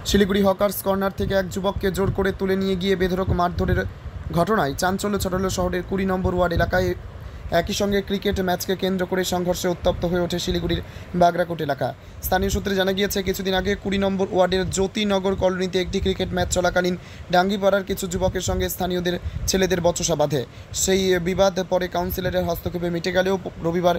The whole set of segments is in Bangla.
শিলিগুড়ি হকার্স কর্নার থেকে এক যুবককে জোর করে তুলে নিয়ে গিয়ে বেধড়ক মারধরের ঘটনায় চাঞ্চল্য ছড়ালো শহরের 20 নম্বর ওয়ার্ড এলাকায়। একই সঙ্গে ক্রিকেট ম্যাচকে কেন্দ্র করে সংঘর্ষে উত্তপ্ত হয়ে ওঠে শিলিগুড়ির বাগরাকোট এলাকা। স্থানীয় সূত্রে জানা গিয়েছে, কিছুদিন আগে 20 নম্বর ওয়ার্ডের জ্যোতিনগর কলোনিতে একটি ক্রিকেট ম্যাচ চলাকালীন ডাঙ্গিপাড়ার কিছু যুবকের সঙ্গে স্থানীয়দের ছেলেদের বচসা বাঁধে। সেই বিবাদ পরে কাউন্সিলরের হস্তক্ষেপে মিটে গেলেও রবিবার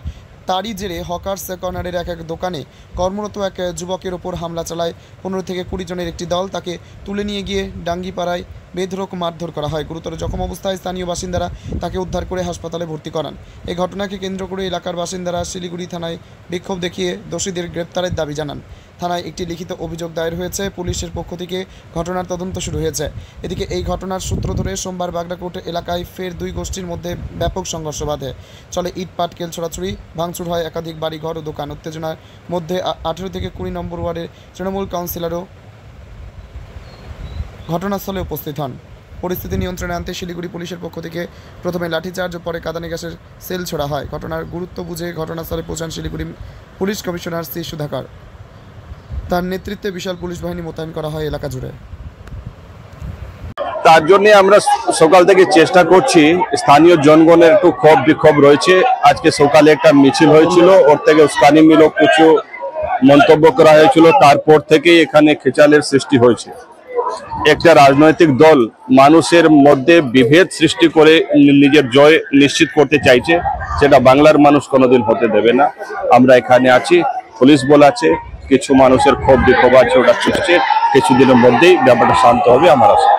তারই জেরে হকার্স কর্নারের এক দোকানে কর্মরত এক যুবকের ওপর হামলা চালায় 15 থেকে 20 জনের একটি দল। তাকে তুলে নিয়ে গিয়ে ডাঙ্গিপাড়ায় বেধড়ক মারধর করা হয়। গুরুতর জখম অবস্থায় স্থানীয় বাসিন্দারা তাকে উদ্ধার করে হাসপাতালে ভর্তি করান। এই ঘটনাকে কেন্দ্র করে এলাকার বাসিন্দারা শিলিগুড়ি থানায় বিক্ষোভ দেখিয়ে দোষীদের গ্রেপ্তারের দাবি জানান। থানায় একটি লিখিত অভিযোগ দায়ের হয়েছে। পুলিশের পক্ষ থেকে ঘটনার তদন্ত শুরু হয়েছে। এদিকে এই ঘটনার সূত্র ধরে সোমবার বাগরাকোট এলাকায় ফের দুই গোষ্ঠীর মধ্যে ব্যাপক সংঘর্ষ বাধে। চলে ইট পাটকেল ছোড়াছুড়ি, ভাঙচুর হয় একাধিক বাড়িঘর ও দোকান। উত্তেজনার মধ্যে 18 থেকে 20 নম্বর ওয়ার্ডের তৃণমূল কাউন্সিলরও ঘটনাস্থলে উপস্থিত হন। পরিস্থিতি নিয়ন্ত্রণে আনতে শিলিগুড়ি পুলিশের পক্ষ থেকে প্রথমে লাঠিচার্জ ও পরে কাঁদানে গ্যাসের সেল ছোড়া হয়। ঘটনার গুরুত্ব বুঝে ঘটনাস্থলে পৌঁছান শিলিগুড়ি পুলিশ কমিশনার শ্রী সুধাকর। তার নেতৃত্বে বিশাল পুলিশ বাহিনী মোতায়েন করা হয় এলাকা জুড়ে। তার জন্য আমরা সকাল থেকে চেষ্টা করছি, স্থানীয় জনগণের একটু ক্ষোভ বিক্ষোভ রয়েছে। আজকে সকালে একটা মিছিল হয়েছিল, ওর থেকে উস্কানিমূলক কিছু মন্তব্য করা হয়েছিল, তারপর থেকেই এখানে খেচালের সৃষ্টি হয়েছে। একটা রাজনৈতিক দল মানুষের মধ্যে বিভেদ সৃষ্টি করে নিজের জয় নিশ্চিত করতে চাইছে, সেটা বাংলার মানুষ কোনোদিন হতে দেবে না। আমরা এখানে আছি, পুলিশ বল আছে, কিছু মানুষের ক্ষোভ বিক্ষোভ আছে, ওটা চলছে। কিছুদিনের মধ্যেই ব্যাপারটা শান্ত হবে আমার আশা।